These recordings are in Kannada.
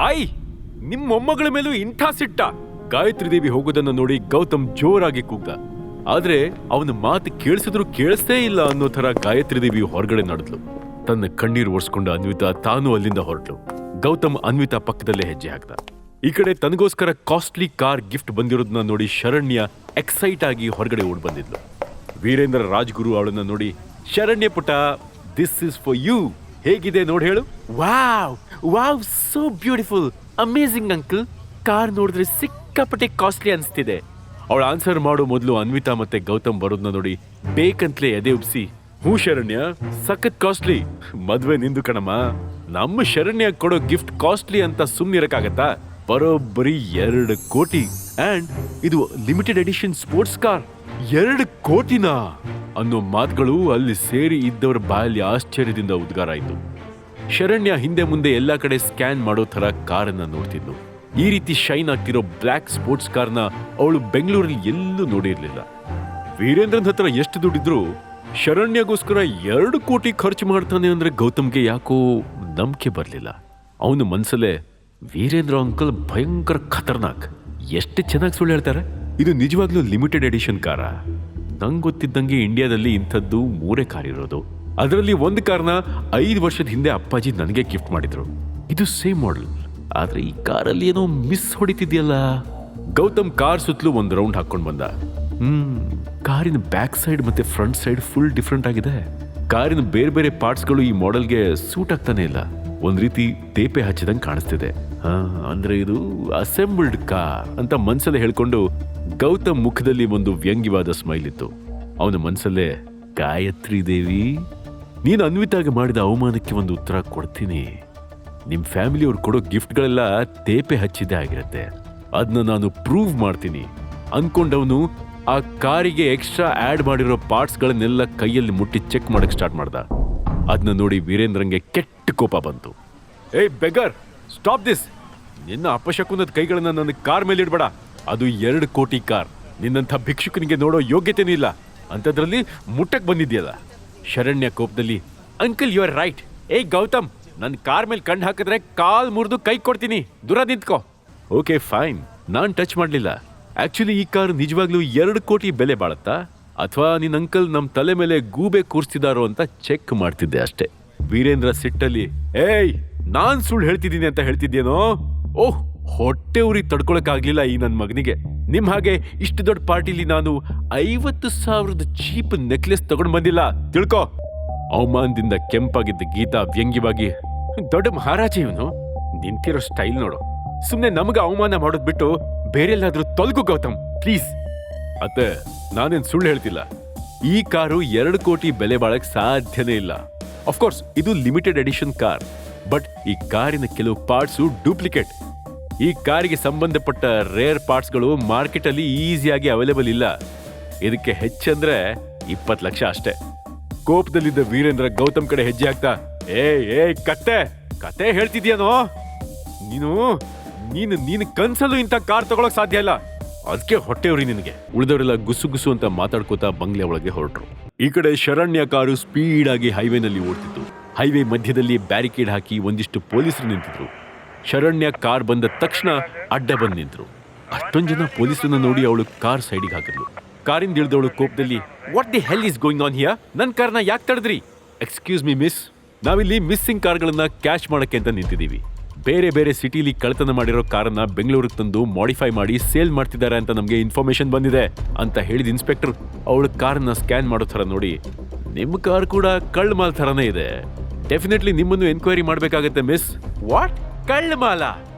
ಆಯ್, ನಿಮ್ ಮೊಮ್ಮಗಳ ಮೇಲೂ ಇಂಥ ಸಿಟ್ಟ? ಗಾಯತ್ರಿ ದೇವಿ ಹೋಗೋದನ್ನ ನೋಡಿ ಗೌತಮ್ ಜೋರಾಗಿ ಕೂಗ್ದ. ಆದ್ರೆ ಅವನ ಮಾತು ಕೇಳಿಸಿದ್ರು ಕೇಳಿಸ್ತೇ ಇಲ್ಲ ಅನ್ನೋ ತರ ಗಾಯತ್ರಿ ದೇವಿ ಹೊರಗಡೆ ನಡೆದ್ಲು. ತನ್ನ ಕಣ್ಣೀರು ಒರೆಸ್ಕೊಂಡ ಅನ್ವಿತಾ ತಾನು ಅಲ್ಲಿಂದ ಹೊರಟ್ಲು. ಗೌತಮ್ ಅನ್ವಿತಾ ಪಕ್ಕದಲ್ಲೇ ಹೆಜ್ಜೆ ಹಾಕ್ದ. ಈ ಕಡೆ ತನಗೋಸ್ಕರ ಕಾಸ್ಟ್ಲಿ ಕಾರ್ ಗಿಫ್ಟ್ ಬಂದಿರೋದನ್ನ ನೋಡಿ ಶರಣ್ಯ ಎಕ್ಸೈಟ್ ಆಗಿ ಹೊರಗಡೆ ಓಡ್ ಬಂದಿದ್ಲು. ವೀರೇಂದ್ರ ರಾಜ್ಗುರು ಅವಳನ್ನ ನೋಡಿ, ಶರಣ್ಯ ಪುಟ, ದಿಸ್ ಇಸ್ ಫಾರ್ ಯು, ಹೇಗಿದೆ ನೋಡಿ ಹೇಳು. Wow wow, so beautiful, amazing uncle. Car ನೋಡಿದ್ರೆ ಸಿಕ್ಕಾಪಟ್ಟೆ ಕಾಸ್ಟ್ಲಿ ಅನ್ಸ್ತಿದೆ. ಅವಳ ಆನ್ಸರ್ ಮಾಡೋ ಮೊದಲು ಅನ್ವಿತಾ ಮತ್ತೆ ಗೌತಮ್ ಬರೋದನ್ನ ನೋಡಿ ಬೇಕಂತಲೇ ಎದೆ ಉಬ್ಸಿ, ಹೂ ಶರಣ್ಯ, ಸಖತ್ ಕಾಸ್ಟ್ಲಿ. ಮದ್ವೆ ನಿಂದು ಕಣಮ್ಮ. ನಮ್ಮ ಶರಣ್ಯ ಕೊಡೋ ಗಿಫ್ಟ್ ಕಾಸ್ಟ್ಲಿ ಅಂತ ಸುಮ್ನಿರಕ್ಕಾಗತ್ತಾ? ಬರೋಬ್ಬರಿ 2 ಕೋಟಿ. ಅಂಡ್ ಇದು ಲಿಮಿಟೆಡ್ ಎಡಿಷನ್ ಸ್ಪೋರ್ಟ್ಸ್ ಕಾರ್. 2 ಕೋಟಿನಾ ಅನ್ನೋ ಮಾತುಗಳು ಅಲ್ಲಿ ಸೇರಿ ಇದ್ದವರ ಬಾಯಲ್ಲಿ ಆಶ್ಚರ್ಯದಿಂದ ಉದ್ಗಾರ ಆಯ್ತು. ಶರಣ್ಯ ಹಿಂದೆ ಮುಂದೆ ಎಲ್ಲಾ ಕಡೆ ಸ್ಕ್ಯಾನ್ ಮಾಡೋ ತರ ಕಾರನ್ನ ನೋಡ್ತಿದ್ಲು. ಈ ರೀತಿ ಶೈನ್ ಆಗ್ತಿರೋ ಬ್ಲ್ಯಾಕ್ ಸ್ಪೋರ್ಟ್ಸ್ ಕಾರ್ನ ಅವಳು ಬೆಂಗಳೂರಲ್ಲಿ ಎಲ್ಲೂ ನೋಡಿರ್ಲಿಲ್ಲ. ವೀರೇಂದ್ರನ್ ಹತ್ರ ಎಷ್ಟು ದುಡ್ಡಿದ್ರು ಶರಣ್ಯಗೋಸ್ಕರ 2 ಕೋಟಿ ಖರ್ಚು ಮಾಡ್ತಾನೆ ಅಂದ್ರೆ ಗೌತಮ್ಗೆ ಯಾಕೋ ನಂಬಿಕೆ ಬರ್ಲಿಲ್ಲ. ಅವನು ಮನ್ಸಲ್ಲೇ, ವೀರೇಂದ್ರ ಅಂಕಲ್ ಭಯಂಕರ ಖತರ್ನಾಕ್, ಎಷ್ಟು ಚೆನ್ನಾಗಿ ಸುಳ್ಳು ಹೇಳ್ತಾರೆ. ಇದು ನಿಜವಾಗ್ಲೂ ಲಿಮಿಟೆಡ್ ಎಡಿಷನ್ ಕಾರ? ನಂಗೆ ಗೊತ್ತಿದ್ದಂಗೆ ಇಂಡಿಯಾದಲ್ಲಿ ಇಂಥದ್ದು 3 ಕಾರ್ ಇರೋದು. ಅದರಲ್ಲಿ ಒಂದು ಕಾರ್ನ 5 ವರ್ಷದ ಹಿಂದೆ ಅಪ್ಪಾಜಿ ನನಗೆ ಗಿಫ್ಟ್ ಮಾಡಿದ್ರು. ಇದು ಸೇಮ್ ಮಾಡೆಲ್, ಆದ್ರೆ ಈ ಕಾರಲ್ಲಿ ಏನೋ ಮಿಸ್ ಹೊಡಿತಿದ್ಯಲ್ಲ. ಗೌತಮ್ ಕಾರ್ ಸುತ್ತಲೂ ಒಂದು ರೌಂಡ್ ಹಾಕೊಂಡು ಬಂದ. ಕಾರಿನ ಬ್ಯಾಕ್ ಸೈಡ್ ಮತ್ತೆ ಫ್ರಂಟ್ ಸೈಡ್ ಫುಲ್ ಡಿಫ್ರೆಂಟ್ ಆಗಿದೆ. ಕಾರಿನ ಬೇರೆ ಬೇರೆ ಪಾರ್ಟ್ಸ್ಗಳು ಈ ಮಾಡೆಲ್ಗೆ ಸೂಟ್ ಆಗ್ತಾನೆ ಇಲ್ಲ. ಒಂದ್ ರೀತಿ ತೇಪೆ ಹಚ್ಚಿದಂಗೆ ಕಾಣಿಸ್ತಿದೆ. ಅಂದ್ರೆ ಇದು ಅಸೆಂಬಲ್ಡ್ ಕಾರ್ ಅಂತ ಮನ್ಸಲ್ಲೇ ಹೇಳ್ಕೊಂಡು ಗೌತಮ್ ಮುಖದಲ್ಲಿ ಒಂದು ವ್ಯಂಗ್ಯವಾದ ಸ್ಮೈಲ್ ಇತ್ತು. ಅವನ ಮನ್ಸಲ್ಲೇ, ಗಾಯತ್ರಿ ದೇವಿ, ನೀನು ಅನ್ವಿತಾಗೆ ಮಾಡಿದ ಅವಮಾನಕ್ಕೆ ಒಂದು ಉತ್ತರ ಕೊಡ್ತೀನಿ. ನಿಮ್ ಫ್ಯಾಮಿಲಿಯವ್ರು ಕೊಡೋ ಗಿಫ್ಟ್ಗಳೆಲ್ಲ ತೇಪೆ ಹಚ್ಚಿದ್ದೇ ಆಗಿರತ್ತೆ, ಅದನ್ನ ನಾನು ಪ್ರೂವ್ ಮಾಡ್ತೀನಿ ಅನ್ಕೊಂಡವನು ಆ ಕಾರಿಗೆ ಎಕ್ಸ್ಟ್ರಾ ಆಡ್ ಮಾಡಿರೋ ಪಾರ್ಟ್ಸ್ಗಳನ್ನೆಲ್ಲ ಕೈಯಲ್ಲಿ ಮುಟ್ಟಿ ಚೆಕ್ ಮಾಡಕ್ ಸ್ಟಾರ್ಟ್ ಮಾಡ್ದ. ಅದನ್ನ ನೋಡಿ ವೀರೇಂದ್ರಂಗೆ ಕೆಟ್ಟ ಕೋಪ ಬಂತು. ಏಯ್ ಬೆಗರ್, ಸ್ಟಾಪ್ ದಿಸ್! ನಿನ್ನ ಅಪಶಕುನದ ಕೈಗಳನ್ನ ನನ್ನ ಕಾರ್ ಮೇಲೆ ಇಡ್ಬೇಡ. ಅದು 2 ಕೋಟಿ ಕಾರ್. ನಿನ್ನಂಥ ಭಿಕ್ಷುಕನಿಗೆ ನೋಡೋ ಯೋಗ್ಯತೆನೂ ಇಲ್ಲ, ಅಂಥದ್ರಲ್ಲಿ ಮುಟ್ಟಕ್ ಬಂದಿದ್ಯಲ್ಲ. ಶರಣ್ಯ ಕೋಪದಲ್ಲಿ, ಅಂಕಲ್ ಯು ಆರ್ ರೈಟ್. ಏಯ್ ಗೌತಮ್, ನನ್ನ ಕಾರ್ ಮೇಲೆ ಕಣ್ಣು ಹಾಕಿದ್ರೆ ಕಾಲ್ ಮುರಿದು ಕೈ ಕೊಡ್ತೀನಿ, ದೂರ ನಿಂತ್ಕೋ. ಓಕೆ ಫೈನ್, ನಾನ್ ಟಚ್ ಮಾಡ್ಲಿಲ್ಲ. ಆಕ್ಚುಲಿ ಈ ಕಾರ್ ನಿಜವಾಗ್ಲೂ 2 ಕೋಟಿ ಬೆಲೆ ಬಾಳತ್ತಾ, ಅಥವಾ ನಿನ್ನ ಅಂಕಲ್ ನಮ್ ತಲೆ ಮೇಲೆ ಗೂಬೆ ಕೂರಿಸ್ತಿದಾರೋ ಅಂತ ಚೆಕ್ ಮಾಡ್ತಿದ್ದೆ ಅಷ್ಟೇ. ವೀರೇಂದ್ರ ಸಿಟ್ಟಲ್ಲಿ, ಏಯ್ ನಾನ್ ಸುಳ್ಳು ಹೇಳ್ತಿದ್ದೀನಿ ಅಂತ ಹೇಳ್ತಿದ್ಯೇನೋ? ಓಹ್, ಹೊಟ್ಟೆ ಉರಿ ತಡ್ಕೊಳಕ್ ಆಗ್ಲಿಲ್ಲ ಈ ನನ್ ಮಗನಿಗೆ. ನಿಮ್ ಹಾಗೆ ಇಷ್ಟು ದೊಡ್ಡ ಪಾರ್ಟಿಲಿ ನಾನು 50,000 ಚೀಪ್ ನೆಕ್ಲೆಸ್ ತಗೊಂಡ್ ಬಂದಿಲ್ಲ, ತಿಳ್ಕೊ. ಅವಮಾನದಿಂದ ಕೆಂಪಾಗಿದ್ದ ಗೀತಾ ವ್ಯಂಗ್ಯವಾಗಿ, ದೊಡ್ಡ ಮಹಾರಾಜ ಇವನು, ನಿಂತಿರೋ ಸ್ಟೈಲ್ ನೋಡು. ಸುಮ್ನೆ ನಮ್ಗೆ ಅವಮಾನ ಮಾಡೋದ್ ಬಿಟ್ಟು ಬೇರೆಲ್ಲಾದ್ರೂ ತೊಲಗು ಗೌತಮ್, ಪ್ಲೀಸ್. ಅತ್ತೆ, ನಾನೇನ್ ಸುಳ್ಳು ಹೇಳ್ತಿಲ್ಲ. ಈ ಕಾರು 2 ಕೋಟಿ ಬೆಲೆ ಬಾಳಕ್ ಸಾಧ್ಯನೇ ಇಲ್ಲ. ಅಫ್ಕೋರ್ಸ್ ಇದು ಲಿಮಿಟೆಡ್ ಎಡಿಷನ್ ಕಾರ್, ಬಟ್ ಈ ಕಾರಿನ ಕೆಲವು ಪಾರ್ಟ್ಸು ಡೂಪ್ಲಿಕೇಟ್. ಈ ಕಾರಿಗೆ ಸಂಬಂಧಪಟ್ಟ ರೇರ್ ಪಾರ್ಟ್ಸ್ಗಳು ಮಾರ್ಕೆಟ್ ಅಲ್ಲಿ ಈಸಿಯಾಗಿ ಅವೈಲೇಬಲ್ ಇಲ್ಲ. ಇದಕ್ಕೆ ಹೆಚ್ಚಂದ್ರೆ 20 ಲಕ್ಷ ಅಷ್ಟೇ. ಕೋಪದಲ್ಲಿದ್ದ ವೀರೇಂದ್ರ ಗೌತಮ್ ಕಡೆ ಹೆಜ್ಜೆ ಹಾಕ್ತಾ, ಏ ಕತೆ ಹೇಳ್ತಿದ್ಯಾನೋ ನೀನು ಕನ್ಸಲ್ಲೂ ಇಂಥ ಕಾರ್ ತಗೊಳಕ್ ಸಾಧ್ಯ ಇಲ್ಲ, ಅದಕ್ಕೆ ಹೊಟ್ಟೆವ್ರಿ ನಿನಗೆ. ಉಳಿದವರೆಲ್ಲ ಗುಸು ಗುಸು ಅಂತ ಮಾತಾಡ್ಕೋತಾ ಬಂಗ್ಲೆ ಒಳಗೆ ಹೊರಟ್ರು. ಈ ಕಡೆ ಶರಣ್ಯ ಕಾರು ಸ್ಪೀಡ್ ಆಗಿ ಹೈವೇನಲ್ಲಿ ಓಡ್ತಿತ್ತು. ಹೈವೇ ಮಧ್ಯದಲ್ಲಿ ಬ್ಯಾರಿಕೇಡ್ ಹಾಕಿ ಒಂದಿಷ್ಟು ಪೊಲೀಸರು ನಿಂತಿದ್ರು. ಶರಣ್ಯ ಕಾರ್ ಬಂದ ತಕ್ಷಣ ಅಡ್ಡ ಬಂದು ನಿಂತರು. ಅಷ್ಟೊಂದು ಜನ ಪೊಲೀಸರನ್ನ ನೋಡಿ ಅವಳು ಕಾರ್ ಸೈಡಿಗೆ ಹಾಕಿದ್ಲು. ಕಾರಿಂದ ಇಳಿದವಳು ಕೋಪದಲ್ಲಿ, what the hell is going on here? ನನ್ನ ಕಾರ್ನ ಯಾಕೆ ತಡೆದ್ರಿ? ಎಕ್ಸ್ಕ್ಯೂಸ್ ಮಿ ಮಿಸ್, ನಾವಿಲ್ಲಿ ಮಿಸ್ಸಿಂಗ್ ಕಾರ್ಗಳನ್ನ ಕ್ಯಾಶ್ ಮಾಡಕ್ಕೆ ಅಂತ ನಿಂತಿದ್ದೀವಿ. ಬೇರೆ ಬೇರೆ ಸಿಟಿಲಿ ಕಳ್ಳತನ ಮಾಡಿರೋ ಕಾರನ್ನ ಬೆಂಗಳೂರಿಗೆ ತಂದು ಮಾಡಿಫೈ ಮಾಡಿ ಸೇಲ್ ಮಾಡ್ತಿದ್ದಾರೆ ಅಂತ ನಮಗೆ ಇನ್ಫಾರ್ಮೇಶನ್ ಬಂದಿದೆ ಅಂತ ಹೇಳಿದ ಇನ್ಸ್ಪೆಕ್ಟರ್ ಅವಳ ಕಾರನ್ನ ಸ್ಕ್ಯಾನ್ ಮಾಡೋ ಥರ ನೋಡಿ, ನಿಮ್ಮ ಕಾರ್ ಕೂಡ ಕಳ್ಳ ಮಾಲ್ ಥರನೇ ಇದೆ, ಡೆಫಿನೆಟ್ಲಿ ನಿಮ್ಮನ್ನು ಎನ್ಕ್ವೈರಿ ಮಾಡಬೇಕಾಗತ್ತೆ ಮಿಸ್. ವಾಟ್, ಕಳ್ಳ ಮಾಲ?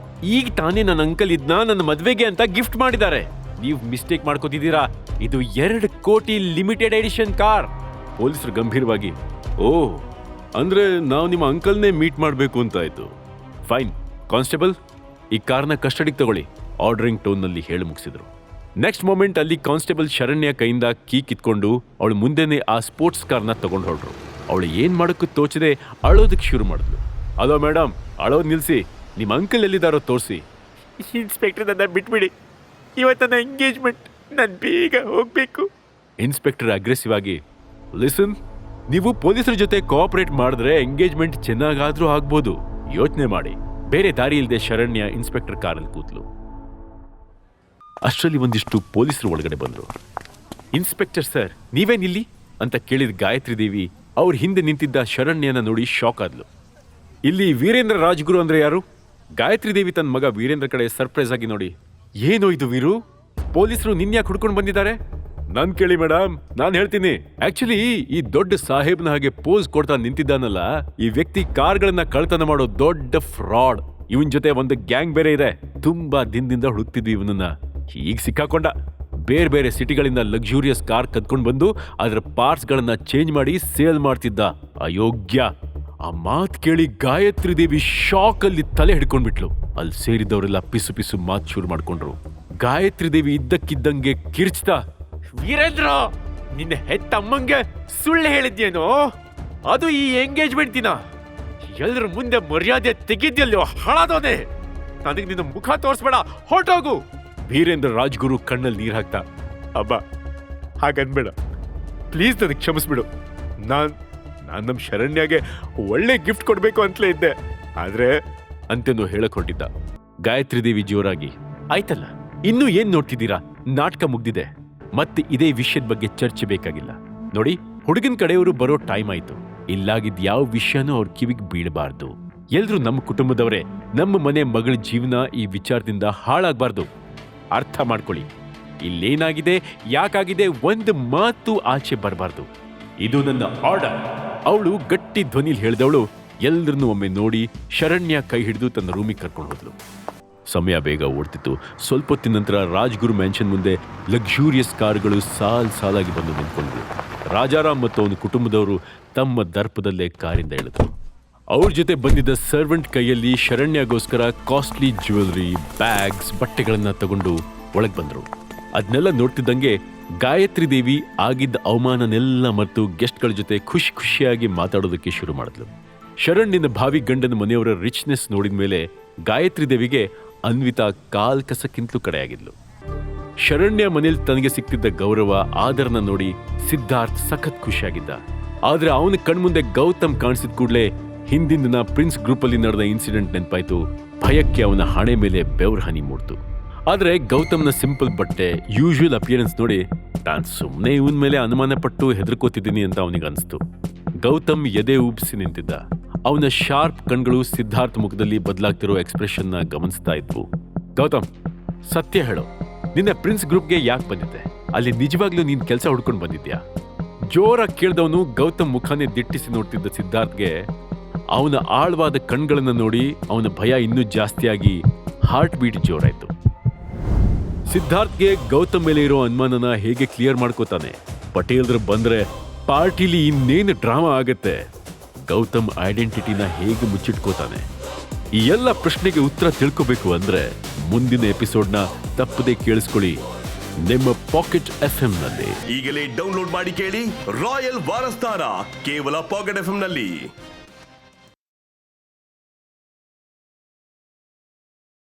ಈಗ ತಾನೇ ನನ್ನ ಅಂಕಲ್ ಇದನ್ನ ನನ್ನ ಮದ್ವೆಗೆ ಅಂತ ಗಿಫ್ಟ್ ಮಾಡಿದ್ದಾರೆ. ನೀವು ಮಿಸ್ಟೇಕ್ ಮಾಡ್ಕೋತಿದ್ದೀರಾ, ಇದು 2 ಕೋಟಿ ಲಿಮಿಟೆಡ್ ಎಡಿಷನ್ ಕಾರ್. ಪೊಲೀಸರು ಗಂಭೀರವಾಗಿ, ಓ ಅಂದ್ರೆ ನಾವು ನಿಮ್ಮ ಅಂಕಲ್ನೇ ಮೀಟ್ ಮಾಡಬೇಕು ಅಂತ ಆಯ್ತು. ಫೈನ್ ಕಾನ್ಸ್ಟೇಬಲ್, ಈ ಕಾರ್ನ ಕಸ್ಟಡಿಗೆ ತಗೊಳ್ಳಿ, ಆರ್ಡರಿಂಗ್ ಟೋನ್ನಲ್ಲಿ ಹೇಳಿ ಮುಗಿಸಿದ್ರು. ನೆಕ್ಸ್ಟ್ ಮೊಮೆಂಟ್ ಅಲ್ಲಿ ಕಾನ್ಸ್ಟೇಬಲ್ ಶರಣ್ಯ ಕೈಯಿಂದ ಕೀ ಕಿತ್ಕೊಂಡು ಅವಳು ಮುಂದೆನೆ ಆ ಸ್ಪೋರ್ಟ್ಸ್ ಕಾರ್ನ ತಗೊಂಡು ಹೊರಟ್ರು. ಅವಳು ಏನ್ ಮಾಡೋಕ್ಕೂ ತೋಚದೆ ಅಳೋದಕ್ಕೆ ಶುರು ಮಾಡಿದ್ಲು. ಅಲೋ ಮೇಡಮ್, ಅಳೋದು ನಿಲ್ಸಿ, ನಿಮ್ಮ ಅಂಕಲ್ ಎಲ್ಲಿದ್ದಾರೋ ತೋರಿಸಿ. ಇನ್ಸ್ಪೆಕ್ಟರ್, ನನ್ನ ಬಿಟ್ಬಿಡಿ, ಇವತ್ತನ ಎಂಗೇಜ್ಮೆಂಟ್, ನಾನು ಬೇಗ ಹೋಗ್ಬೇಕು. ಇನ್ಸ್ಪೆಕ್ಟರ್ ಅಗ್ರೆಸಿವ್ ಆಗಿ, ಲಿಸನ್, ನೀವು ಪೊಲೀಸರ ಜೊತೆ ಕೋಆಪರೇಟ್ ಮಾಡಿದ್ರೆ ಎಂಗೇಜ್ಮೆಂಟ್ ಚೆನ್ನಾಗಾದ್ರೂ ಆಗ್ಬೋದು, ಯೋಚನೆ ಮಾಡಿ. ಬೇರೆ ದಾರಿ ಇಲ್ಲದೆ ಶರಣ್ಯ ಇನ್ಸ್ಪೆಕ್ಟರ್ ಕಾರಲ್ಲಿ ಕೂತ್ಲು. ಅಷ್ಟರಲ್ಲಿ ಒಂದಿಷ್ಟು ಪೊಲೀಸರು ಒಳಗಡೆ ಬಂದ್ರು. ಇನ್ಸ್ಪೆಕ್ಟರ್ ಸರ್, ನೀವೇನಿಲ್ಲಿ ಅಂತ ಕೇಳಿದ ಗಾಯತ್ರಿ ದೇವಿ ಅವ್ರ ಹಿಂದೆ ನಿಂತಿದ್ದ ಶರಣ್ಯನ ನೋಡಿ ಶಾಕ್ ಆದ್ಲು. ಇಲ್ಲಿ ವೀರೇಂದ್ರ ರಾಜ್ಗುರು ಅಂದ್ರೆ ಯಾರು? ಗಾಯತ್ರಿ ದೇವಿ ತನ್ನ ಮಗ ವೀರೇಂದ್ರ ಕಡೆ ಸರ್ಪ್ರೈಸ್ ಆಗಿ ನೋಡಿ, ಏನೋ ಇದು ವೀರು, ಪೊಲೀಸರು ನಿನ್ಯಾಕೆ ಹುಡ್ಕೊಂಡು ಬಂದಿದ್ದಾರೆ? ನಾನ್ ಕೇಳಿ ಮೇಡಮ್, ನಾನ್ ಹೇಳ್ತೀನಿ. ಆಕ್ಚುಲಿ ಈ ದೊಡ್ಡ ಸಾಹೇಬ್ನ ಹಾಗೆ ಪೋಸ್ ಕೊಡ್ತಾ ನಿಂತಿದ್ದಾನಲ್ಲ, ಈ ವ್ಯಕ್ತಿ ಕಾರ್ಗಳನ್ನ ಕಳ್ತನ ಮಾಡೋ ದೊಡ್ಡ ಫ್ರಾಡ್. ಇವನ್ ಜೊತೆ ಒಂದು ಗ್ಯಾಂಗ್ ಬೇರೆ ಇದೆ. ತುಂಬಾ ದಿನದಿಂದ ಹುಡುಕ್ತಿದ್ವಿ ಇವನನ್ನ. ಈಗ ಸಿಕ್ಕಾಕೊಂಡ. ಬೇರೆ ಬೇರೆ ಸಿಟಿಗಳಿಂದ ಲಕ್ಸುರಿಯಸ್ ಕಾರ್ ಕದ್ಕೊಂಡು ಬಂದು ಅದರ ಪಾರ್ಟ್ಸ್ ಗಳನ್ನ ಚೇಂಜ್ ಮಾಡಿ ಸೇಲ್ ಮಾಡ್ತಿದ್ದ ಅಯೋಗ್ಯ. ಆ ಮಾತ್ ಕೇಳಿ ಗಾಯತ್ರಿ ದೇವಿ ಶಾಕ್ ಅಲ್ಲಿ ತಲೆ ಹಿಡ್ಕೊಂಡ್ಬಿಟ್ಲು. ಅಲ್ಲಿ ಸೇರಿದವರೆಲ್ಲ ಪಿಸು ಪಿಸು ಮಾತ್ ಶುರು ಮಾಡ್ಕೊಂಡ್ರು. ಗಾಯತ್ರಿ ದೇವಿ ಇದ್ದಕ್ಕಿದ್ದಂಗೆ ಕಿರ್ಚ್ತಾ, ವೀರೇಂದ್ರ, ನಿನ್ನ ಹೆತ್ತಮ್ಮಂಗೆ ಸುಳ್ಳು ಹೇಳಿದ್ಯೇನೋ? ಅದು ಈ ಎಂಗೇಜ್ಮೆಂಟ್ ದಿನ ಎಲ್ರ ಮುಂದೆ ಮರ್ಯಾದೆ ತೆಗಿದ್ಯಲ್ಲೋ ಹಾಳಾದೋನೆ. ನನಗೆ ನಿನ್ನ ಮುಖ ತೋರಿಸ್ಬೇಡ, ಹೊರಟೋಗು. ವೀರೇಂದ್ರ ರಾಜ್ಗುರು ಕಣ್ಣಲ್ಲಿ ನೀರ್ ಹಾಕ್ತಾ, ಅಬ್ಬ ಹಾಗನ್ಬೇಡ ಪ್ಲೀಸ್, ನನಗೆ ಕ್ಷಮಿಸ್ಬಿಡು. ನಾನ್ ನಮ್ಮ ಶರಣ್ಯಗೆ ಒಳ್ಳೆ ಗಿಫ್ಟ್ ಕೊಡ್ಬೇಕು ಅಂತಲೇ ಇದ್ದೆ, ಆದ್ರೆ ಅಂತೆಂದು ಹೇಳಕ್ ಹೊರಟಿದ್ದ. ಗಾಯತ್ರಿ ದೇವಿ ಜೋರಾಗಿ, ಆಯ್ತಲ್ಲ, ಇನ್ನೂ ಏನ್ ನೋಡ್ತಿದ್ದೀರಾ? ನಾಟಕ ಮುಗ್ದಿದೆ. ಮತ್ತೆ ಇದೇ ವಿಷಯದ ಬಗ್ಗೆ ಚರ್ಚೆ ಬೇಕಾಗಿಲ್ಲ. ನೋಡಿ, ಹುಡುಗನ ಕಡೆಯವರು ಬರೋ ಟೈಮ್ ಆಯ್ತು. ಇಲ್ಲಾಗಿದ್ ಯಾವ ವಿಷಯನೂ ಅವ್ರ ಕಿವಿಗೆ ಬೀಳಬಾರ್ದು. ಎಲ್ರು ನಮ್ಮ ಕುಟುಂಬದವರೇ. ನಮ್ಮ ಮನೆ ಮಗಳ ಜೀವನ ಈ ವಿಚಾರದಿಂದ ಹಾಳಾಗಬಾರ್ದು. ಅರ್ಥ ಮಾಡ್ಕೊಳ್ಳಿ. ಇಲ್ಲೇನಾಗಿದೆ, ಯಾಕಾಗಿದೆ, ಒಂದು ಮಾತು ಆಚೆ ಬರಬಾರ್ದು. ಇದು ನನ್ನ ಆರ್ಡರ್. ಅವಳು ಗಟ್ಟಿ ಧ್ವನಿಲಿ ಹೇಳಿದವಳು ಎಲ್ರನ್ನೂ ಒಮ್ಮೆ ನೋಡಿ ಶರಣ್ಯ ಕೈ ಹಿಡಿದು ತನ್ನ ರೂಮಿಗೆ ಕರ್ಕೊಂಡು ಹೋದ್ಲು. ಸಮಯ ಬೇಗ ಓಡ್ತಿತ್ತು. ಸ್ವಲ್ಪ ಹೊತ್ತಿನ ನಂತರ ರಾಜ್ಗುರು ಮ್ಯಾನ್ಷನ್ ಮುಂದೆ ಲಕ್ಸುರಿಯಸ್ ಕಾರುಗಳು ಸಾಲಾಗಿ ಬಂದು ನಿಂತ್ಕೊಂಡ್ರು. ರಾಜಾರಾಮ್ ಮತ್ತು ಅವನ ಕುಟುಂಬದವರು ತಮ್ಮ ದರ್ಪದಲ್ಲೇ ಕಾರಿಂದ ಇಳಿದ್ರು. ಅವ್ರ ಜೊತೆ ಬಂದಿದ್ದ ಸರ್ವೆಂಟ್ ಕೈಯಲ್ಲಿ ಶರಣ್ಯಗೋಸ್ಕರ ಕಾಸ್ಟ್ಲಿ ಜ್ಯುವೆಲರಿ, ಬ್ಯಾಗ್ಸ್, ಬಟ್ಟೆಗಳನ್ನ ತಗೊಂಡು ಒಳಗ್ ಬಂದ್ರು. ಅದನ್ನೆಲ್ಲ ನೋಡ್ತಿದ್ದಂಗೆ ಗಾಯತ್ರಿ ದೇವಿ ಆಗಿದ್ದ ಅವಮಾನನೆಲ್ಲ ಮತ್ತು ಗೆಸ್ಟ್ಗಳ ಜೊತೆ ಖುಷಿಯಾಗಿ ಮಾತಾಡೋದಕ್ಕೆ ಶುರು ಮಾಡಿದ್ಲು. ಶರಣ್ಯನ ಭಾವಿ ಗಂಡನ ಮನೆಯವರ ರಿಚ್ನೆಸ್ ನೋಡಿದ ಮೇಲೆ ಗಾಯತ್ರಿ ದೇವಿಗೆ ಅನ್ವಿತಾ ಕಾಲ್ ಕಸಕ್ಕಿಂತಲೂ ಕಡೆಯಾಗಿದ್ಲು. ಶರಣ್ಯ ಮನೇಲಿ ತನಗೆ ಸಿಕ್ತಿದ್ದ ಗೌರವ, ಆದರನ ನೋಡಿ ಸಿದ್ಧಾರ್ಥ್ ಸಖತ್ ಖುಷಿಯಾಗಿದ್ದ. ಆದ್ರೆ ಅವನ ಕಣ್ಮುಂದೆ ಗೌತಮ್ ಕಾಣಿಸಿದ ಕೂಡಲೇ ಹಿಂದಿನ ದಿನ ಪ್ರಿನ್ಸ್ ಗ್ರೂಪ್ ಅಲ್ಲಿ ನಡೆದ ಇನ್ಸಿಡೆಂಟ್ ನೆನಪಾಯ್ತು. ಭಯಕ್ಕೆ ಅವನ ಹಣೆ ಮೇಲೆ ಬೆವರ್ ಹನಿ ಮೂಡ್ತು. ಆದ್ರೆ ಗೌತಮ್ನ ಸಿಂಪಲ್ ಬಟ್ಟೆ, ಯೂಶುವಲ್ ಅಪಿಯರೆನ್ಸ್ ನೋಡಿ ತಾನು ಸುಮ್ಮನೆ ಇವನ್ ಮೇಲೆ ಅನುಮಾನ ಪಟ್ಟು ಹೆದರ್ಕೋತಿದ್ದೀನಿ ಅಂತ ಅವನಿಗೆ ಅನಿಸ್ತು. ಗೌತಮ್ ಎದೆ ಉಬ್ಬಿಸಿ ನಿಂತಿದ್ದ. ಅವನ ಶಾರ್ಪ್ ಕಣ್ಗಳು ಸಿದ್ಧಾರ್ಥ್ ಮುಖದಲ್ಲಿ ಬದಲಾಗ್ತಿರೋ ಎಕ್ಸ್ಪ್ರೆಷನ್ನ ಗಮನಿಸ್ತಾ ಇದ್ವು. ಗೌತಮ್, ಸತ್ಯ ಹೇಳೋ, ನಿನ್ನ ಪ್ರಿನ್ಸ್ ಗ್ರೂಪ್ಗೆ ಯಾಕೆ ಬಂದಿದ್ದೆ? ಅಲ್ಲಿ ನಿಜವಾಗ್ಲೂ ನೀನ್ ಕೆಲಸ ಹುಡ್ಕೊಂಡು ಬಂದಿದ್ಯಾ? ಜೋರಾಗಿ ಕೇಳಿದವನು ಗೌತಮ್ ಮುಖಾನೇ ದಿಟ್ಟಿಸಿ ನೋಡ್ತಿದ್ದ ಸಿದ್ಧಾರ್ಥ್ಗೆ ಅವನ ಆಳವಾದ ಕಣ್ಗಳನ್ನ ನೋಡಿ ಅವನ ಭಯ ಇನ್ನೂ ಜಾಸ್ತಿಯಾಗಿ ಹಾರ್ಟ್ ಬೀಟ್ ಜೋರಾಯ್ತು. ಸಿದ್ಧಾರ್ಥ್ಗೆ ಗೌತಮ್ ಮೇಲೆ ಇರೋ ಅನುಮಾನನ ಹೇಗೆ ಕ್ಲಿಯರ್ ಮಾಡ್ಕೋತಾನೆ? ಪಟೇಲ್ರು ಬಂದ್ರೆ ಪಾರ್ಟಿಲಿ ಇನ್ನೇನು ಡ್ರಾಮಾ ಆಗತ್ತೆ? ಗೌತಮ್ ಐಡೆಂಟಿಟಿನ ಹೇಗೆ ಮುಚ್ಚಿಟ್ಕೋತಾನೆ? ಈ ಎಲ್ಲ ಪ್ರಶ್ನೆಗೆ ಉತ್ತರ ತಿಳ್ಕೋಬೇಕು ಅಂದ್ರೆ ಮುಂದಿನ ಎಪಿಸೋಡ್ನ ತಪ್ಪದೆ ಕೇಳಿಸ್ಕೊಳ್ಳಿ ನಿಮ್ಮ ಪಾಕೆಟ್ FM ನಲ್ಲಿ. ಈಗಲೇ ಡೌನ್ಲೋಡ್ ಮಾಡಿ ಕೇಳಿ ರಾಯಲ್ ವಾರಸ್ತಾರ ಕೇವಲ ಪಾಕೆಟ್ FM ನಲ್ಲಿ.